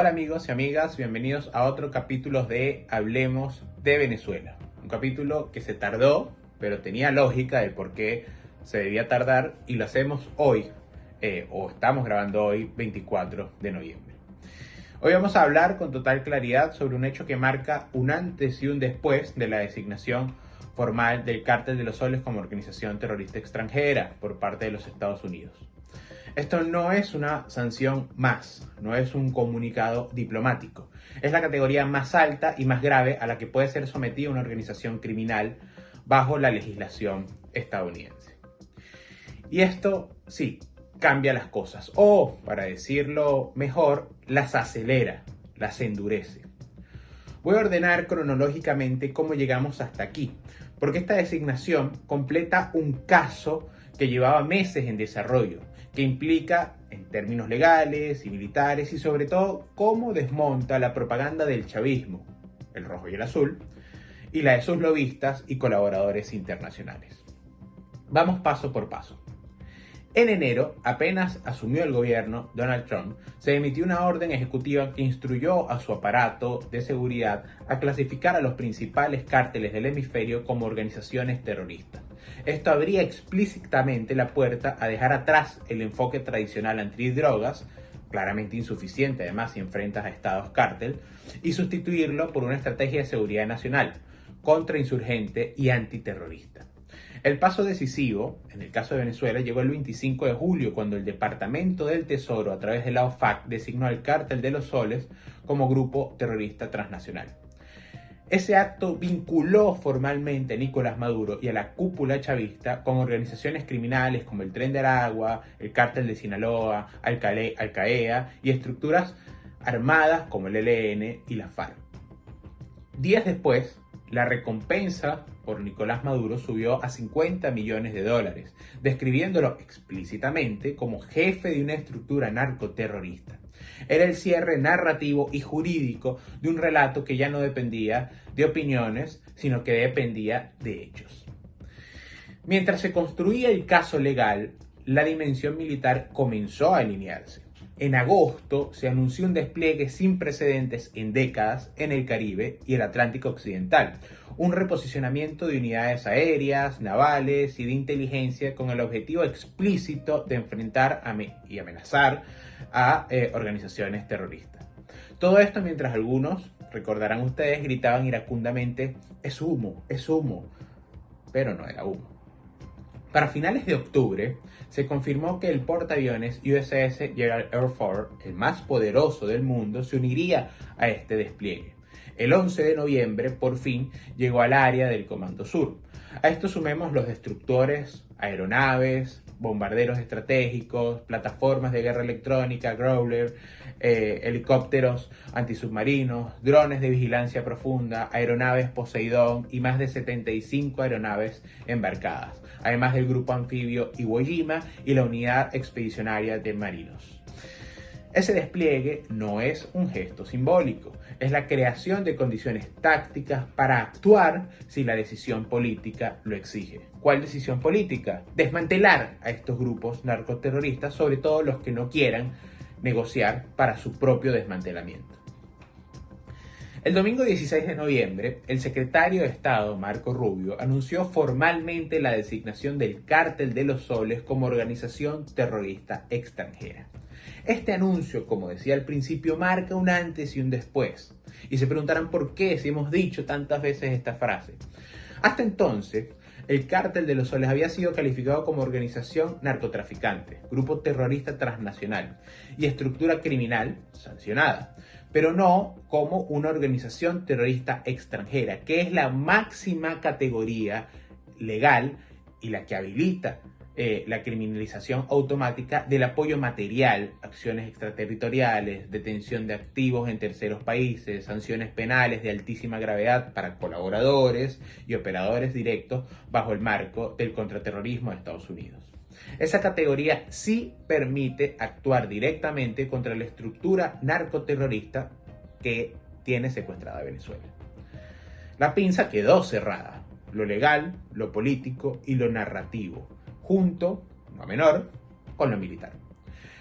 Hola amigos y amigas, bienvenidos a otro capítulo de Hablemos de Venezuela. Un capítulo que se tardó, pero tenía lógica del por qué se debía tardar y lo hacemos hoy, o estamos grabando hoy, 24 de noviembre. Hoy vamos a hablar con total claridad sobre un hecho que marca un antes y un después de la designación formal del Cártel de los Soles como organización terrorista extranjera por parte de los Estados Unidos. Esto no es una sanción más, no es un comunicado diplomático. Es la categoría más alta y más grave a la que puede ser sometida una organización criminal bajo la legislación estadounidense. Y esto, sí, cambia las cosas, o, para decirlo mejor, las acelera, las endurece. Voy a ordenar cronológicamente cómo llegamos hasta aquí, porque esta designación completa un caso que llevaba meses en desarrollo, que implica, en términos legales y militares, y sobre todo, cómo desmonta la propaganda del chavismo, el rojo y el azul, y la de sus lobistas y colaboradores internacionales. Vamos paso por paso. En enero, apenas asumió el gobierno, Donald Trump, se emitió una orden ejecutiva que instruyó a su aparato de seguridad a clasificar a los principales cárteles del hemisferio como organizaciones terroristas. Esto abría explícitamente la puerta a dejar atrás el enfoque tradicional antidrogas, claramente insuficiente además si enfrentas a estados cártel, y sustituirlo por una estrategia de seguridad nacional, contrainsurgente y antiterrorista. El paso decisivo, en el caso de Venezuela, llegó el 25 de julio, cuando el Departamento del Tesoro, a través de la OFAC, designó al Cártel de los Soles como grupo terrorista transnacional. Ese acto vinculó formalmente a Nicolás Maduro y a la cúpula chavista con organizaciones criminales como el Tren de Aragua, el Cártel de Sinaloa, Al-Qaeda y estructuras armadas como el ELN y la FARC. Días después, la recompensa por Nicolás Maduro subió a $50 millones, describiéndolo explícitamente como jefe de una estructura narcoterrorista. Era el cierre narrativo y jurídico de un relato que ya no dependía de opiniones, sino que dependía de hechos. Mientras se construía el caso legal, la dimensión militar comenzó a alinearse. En agosto se anunció un despliegue sin precedentes en décadas en el Caribe y el Atlántico Occidental, un reposicionamiento de unidades aéreas, navales y de inteligencia con el objetivo explícito de enfrentar y amenazar a organizaciones terroristas. Todo esto mientras algunos, recordarán ustedes, gritaban iracundamente: es humo, pero no era humo. Para finales de octubre, se confirmó que el portaaviones USS Gerald R. Ford, el más poderoso del mundo, se uniría a este despliegue. El 11 de noviembre, por fin, llegó al área del Comando Sur. A esto sumemos los destructores, aeronaves, bombarderos estratégicos, plataformas de guerra electrónica, Growler, helicópteros antisubmarinos, drones de vigilancia profunda, aeronaves Poseidón y más de 75 aeronaves embarcadas, además del grupo anfibio Iwo Jima y la unidad expedicionaria de marinos. Ese despliegue no es un gesto simbólico, es la creación de condiciones tácticas para actuar si la decisión política lo exige. ¿Cuál decisión política? Desmantelar a estos grupos narcoterroristas, sobre todo los que no quieran negociar para su propio desmantelamiento. El domingo 16 de noviembre, el secretario de Estado, Marco Rubio, anunció formalmente la designación del Cártel de los Soles como organización terrorista extranjera. Este anuncio, como decía al principio, marca un antes y un después. Y se preguntarán por qué, si hemos dicho tantas veces esta frase. Hasta entonces, el Cártel de los Soles había sido calificado como organización narcotraficante, grupo terrorista transnacional y estructura criminal sancionada, pero no como una organización terrorista extranjera, que es la máxima categoría legal y la que habilita la criminalización automática del apoyo material, acciones extraterritoriales, detención de activos en terceros países, sanciones penales de altísima gravedad para colaboradores y operadores directos bajo el marco del contraterrorismo de Estados Unidos. Esa categoría sí permite actuar directamente contra la estructura narcoterrorista que tiene secuestrada Venezuela. La pinza quedó cerrada, lo legal, lo político y lo narrativo, junto, no menor, con lo militar.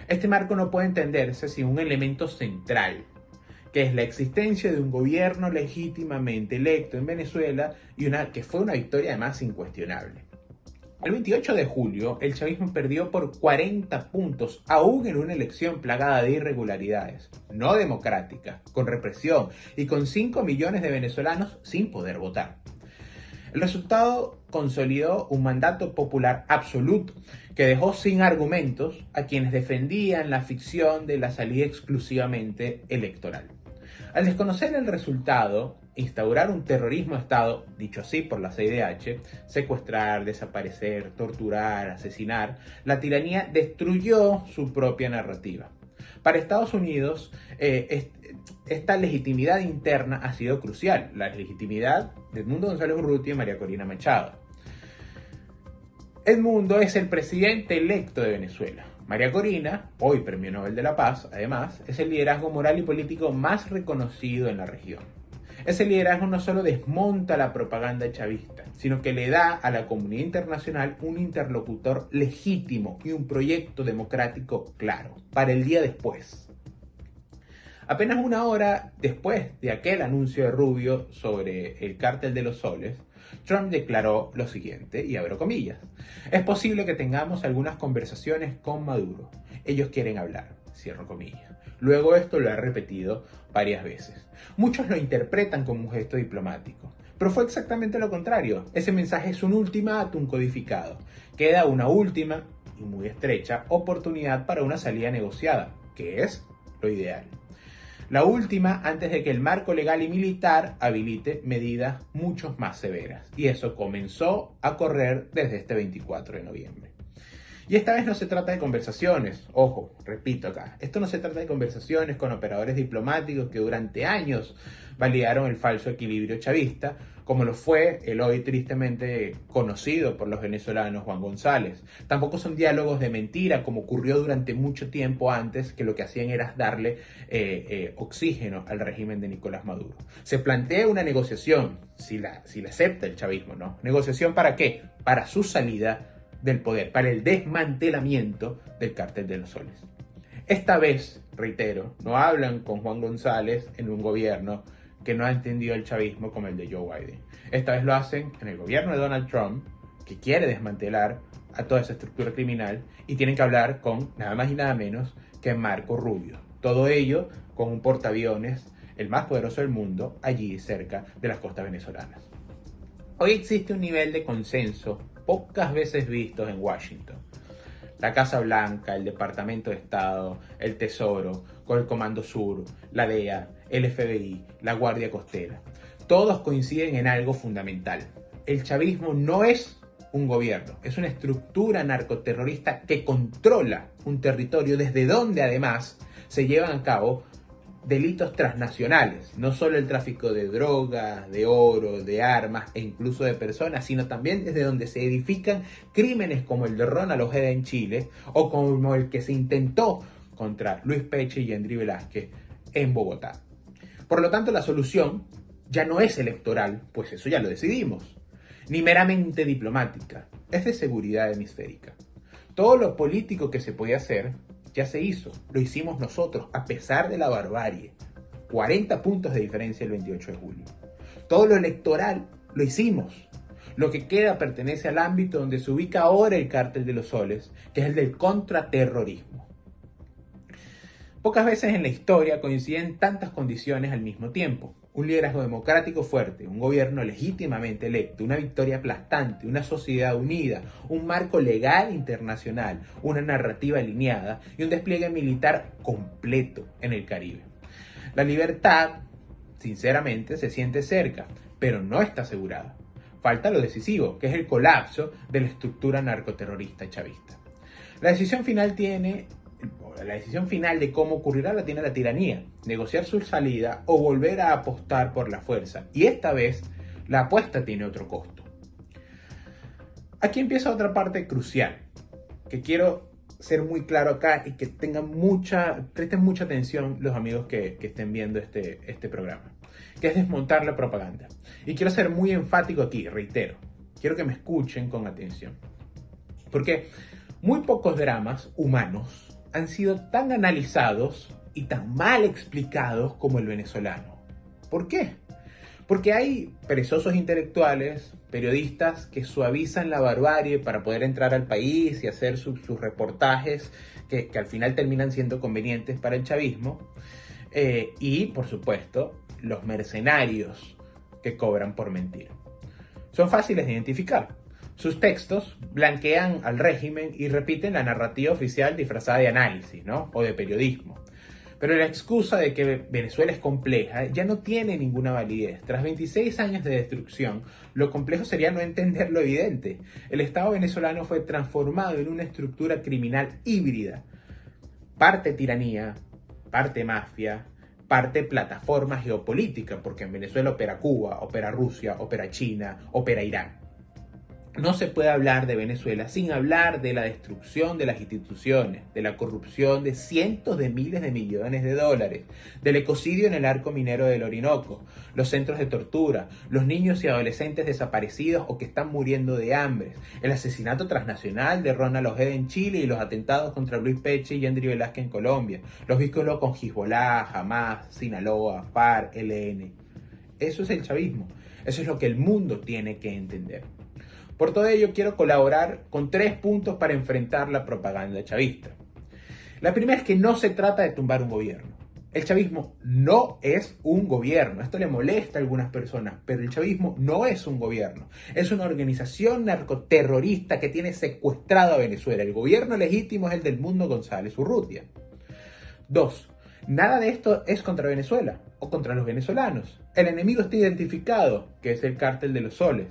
Este marco no puede entenderse sin un elemento central, que es la existencia de un gobierno legítimamente electo en Venezuela y que fue una victoria además incuestionable. El 28 de julio, el chavismo perdió por 40 puntos, aún en una elección plagada de irregularidades, no democrática, con represión y con 5 millones de venezolanos sin poder votar. El resultado consolidó un mandato popular absoluto que dejó sin argumentos a quienes defendían la ficción de la salida exclusivamente electoral. Al desconocer el resultado, instaurar un terrorismo de Estado, dicho así por la CIDH, secuestrar, desaparecer, torturar, asesinar, la tiranía destruyó su propia narrativa. Para Estados Unidos, esta legitimidad interna ha sido crucial, la legitimidad de Edmundo González Urrutia y María Corina Machado. Edmundo es el presidente electo de Venezuela. María Corina, hoy Premio Nobel de la Paz, además, es el liderazgo moral y político más reconocido en la región. Ese liderazgo no solo desmonta la propaganda chavista, sino que le da a la comunidad internacional un interlocutor legítimo y un proyecto democrático claro para el día después. Apenas una hora después de aquel anuncio de Rubio sobre el cártel de los soles, Trump declaró lo siguiente, y abro comillas: es posible que tengamos algunas conversaciones con Maduro. Ellos quieren hablar, cierro comillas. Luego esto lo ha repetido varias veces. Muchos lo interpretan como un gesto diplomático, pero fue exactamente lo contrario. Ese mensaje es un ultimátum codificado. Queda una última y muy estrecha oportunidad para una salida negociada, que es lo ideal. La última antes de que el marco legal y militar habilite medidas mucho más severas. Y eso comenzó a correr desde este 24 de noviembre. Y esta vez no se trata de conversaciones, ojo, repito acá, esto no se trata de conversaciones con operadores diplomáticos que durante años validaron el falso equilibrio chavista, como lo fue el hoy tristemente conocido por los venezolanos Juan González. Tampoco son diálogos de mentira, como ocurrió durante mucho tiempo antes, que lo que hacían era darle oxígeno al régimen de Nicolás Maduro. Se plantea una negociación, si la acepta el chavismo, ¿no? ¿Negociación para qué? Para su salida del poder, para el desmantelamiento del cártel de los soles. Esta vez, reitero, no hablan con Juan González en un gobierno que no ha entendido el chavismo como el de Joe Biden. Esta vez lo hacen en el gobierno de Donald Trump, que quiere desmantelar a toda esa estructura criminal, y tienen que hablar con nada más y nada menos que Marco Rubio. Todo ello con un portaaviones, el más poderoso del mundo, allí cerca de las costas venezolanas. Hoy existe un nivel de consenso pocas veces vistos en Washington. La Casa Blanca, el Departamento de Estado, el Tesoro, con el Comando Sur, la DEA, el FBI, la Guardia Costera. Todos coinciden en algo fundamental. El chavismo no es un gobierno, es una estructura narcoterrorista que controla un territorio desde donde además se llevan a cabo delitos transnacionales, no solo el tráfico de drogas, de oro, de armas e incluso de personas, sino también desde donde se edifican crímenes como el de Ronald Ojeda en Chile o como el que se intentó contra Luis Peche y Hendry Velázquez en Bogotá. Por lo tanto, la solución ya no es electoral, pues eso ya lo decidimos, ni meramente diplomática, es de seguridad hemisférica. Todo lo político que se podía hacer ya se hizo, lo hicimos nosotros, a pesar de la barbarie. 40 puntos de diferencia el 28 de julio. Todo lo electoral lo hicimos. Lo que queda pertenece al ámbito donde se ubica ahora el cártel de los soles, que es el del contraterrorismo. Pocas veces en la historia coinciden tantas condiciones al mismo tiempo. Un liderazgo democrático fuerte, un gobierno legítimamente electo, una victoria aplastante, una sociedad unida, un marco legal internacional, una narrativa alineada y un despliegue militar completo en el Caribe. La libertad, sinceramente, se siente cerca, pero no está asegurada. Falta lo decisivo, que es el colapso de la estructura narcoterrorista chavista. La decisión final de cómo ocurrirá la tiene la tiranía, negociar su salida o volver a apostar por la fuerza. Y esta vez la apuesta tiene otro costo. Aquí empieza otra parte crucial, que quiero ser muy claro acá y que presten mucha atención los amigos que estén viendo este programa, que es desmontar la propaganda. Y quiero ser muy enfático aquí, reitero, quiero que me escuchen con atención. Porque muy pocos dramas humanos han sido tan analizados y tan mal explicados como el venezolano. ¿Por qué? Porque hay perezosos intelectuales, periodistas que suavizan la barbarie para poder entrar al país y hacer sus reportajes que al final terminan siendo convenientes para el chavismo. Y, por supuesto, los mercenarios que cobran por mentir. Son fáciles de identificar. Sus textos blanquean al régimen y repiten la narrativa oficial disfrazada de análisis, ¿no? O de periodismo. Pero la excusa de que Venezuela es compleja ya no tiene ninguna validez. Tras 26 años de destrucción, lo complejo sería no entender lo evidente. El Estado venezolano fue transformado en una estructura criminal híbrida. Parte tiranía, parte mafia, parte plataforma geopolítica, porque en Venezuela opera Cuba, opera Rusia, opera China, opera Irán. No se puede hablar de Venezuela sin hablar de la destrucción de las instituciones, de la corrupción de cientos de miles de millones de dólares, del ecocidio en el arco minero del Orinoco, los centros de tortura, los niños y adolescentes desaparecidos o que están muriendo de hambre, el asesinato transnacional de Ronald Ojeda en Chile y los atentados contra Luis Peche y Yandri Velázquez en Colombia, los vínculos con Hezbollah, Hamas, Sinaloa, FARC, ELN. Eso es el chavismo. Eso es lo que el mundo tiene que entender. Por todo ello, quiero colaborar con 3 puntos para enfrentar la propaganda chavista. La primera es que no se trata de tumbar un gobierno. El chavismo no es un gobierno. Esto le molesta a algunas personas, pero el chavismo no es un gobierno. Es una organización narcoterrorista que tiene secuestrado a Venezuela. El gobierno legítimo es el del Mundo González Urrutia. 2. Nada de esto es contra Venezuela o contra los venezolanos. El enemigo está identificado, que es el Cártel de los Soles.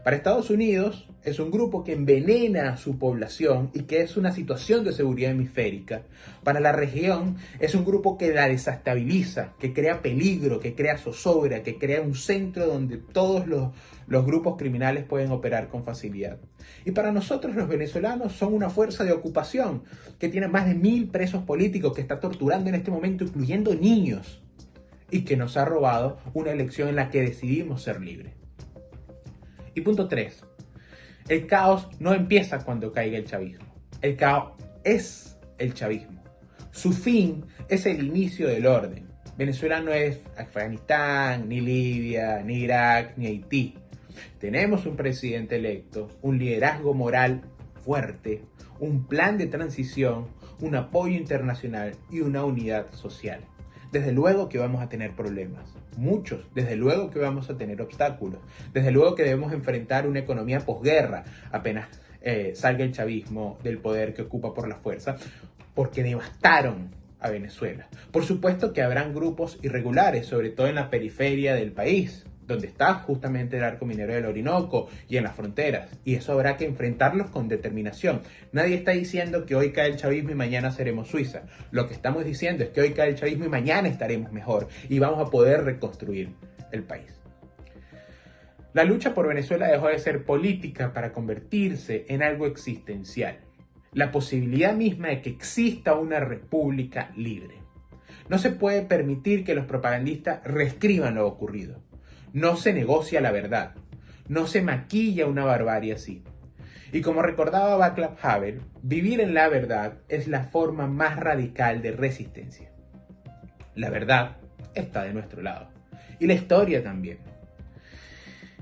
Para Estados Unidos es un grupo que envenena a su población y que es una situación de seguridad hemisférica. Para la región es un grupo que la desestabiliza, que crea peligro, que crea zozobra, que crea un centro donde todos los grupos criminales pueden operar con facilidad. Y para nosotros los venezolanos son una fuerza de ocupación que tiene más de 1000 presos políticos, que está torturando en este momento, incluyendo niños, y que nos ha robado una elección en la que decidimos ser libres. Y punto 3. El caos no empieza cuando caiga el chavismo. El caos es el chavismo. Su fin es el inicio del orden. Venezuela no es Afganistán, ni Libia, ni Irak, ni Haití. Tenemos un presidente electo, un liderazgo moral fuerte, un plan de transición, un apoyo internacional y una unidad social. Desde luego que vamos a tener problemas, muchos, desde luego que vamos a tener obstáculos, desde luego que debemos enfrentar una economía posguerra apenas salga el chavismo del poder que ocupa por la fuerza, porque devastaron a Venezuela. Por supuesto que habrán grupos irregulares, sobre todo en la periferia del país, donde está justamente el arco minero del Orinoco y en las fronteras, y eso habrá que enfrentarlos con determinación. Nadie está diciendo que hoy cae el chavismo y mañana seremos Suiza. Lo que estamos diciendo es que hoy cae el chavismo y mañana estaremos mejor y vamos a poder reconstruir el país. La lucha por Venezuela dejó de ser política para convertirse en algo existencial. La posibilidad misma de que exista una república libre. No se puede permitir que los propagandistas reescriban lo ocurrido. No se negocia la verdad, no se maquilla una barbarie así. Y como recordaba Václav Havel, vivir en la verdad es la forma más radical de resistencia. La verdad está de nuestro lado, y la historia también.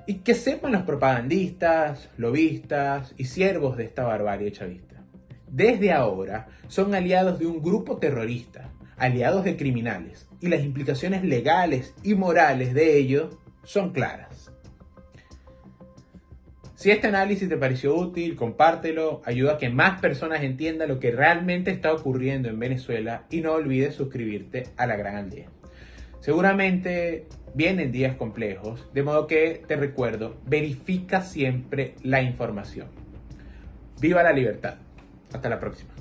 Y que sepan los propagandistas, lobistas y siervos de esta barbarie chavista. Desde ahora son aliados de un grupo terrorista, aliados de criminales, y las implicaciones legales y morales de ello son claras. Si este análisis te pareció útil, compártelo, ayuda a que más personas entiendan lo que realmente está ocurriendo en Venezuela y no olvides suscribirte a La Gran Aldea. Seguramente vienen días complejos, de modo que te recuerdo, verifica siempre la información. ¡Viva la libertad! Hasta la próxima.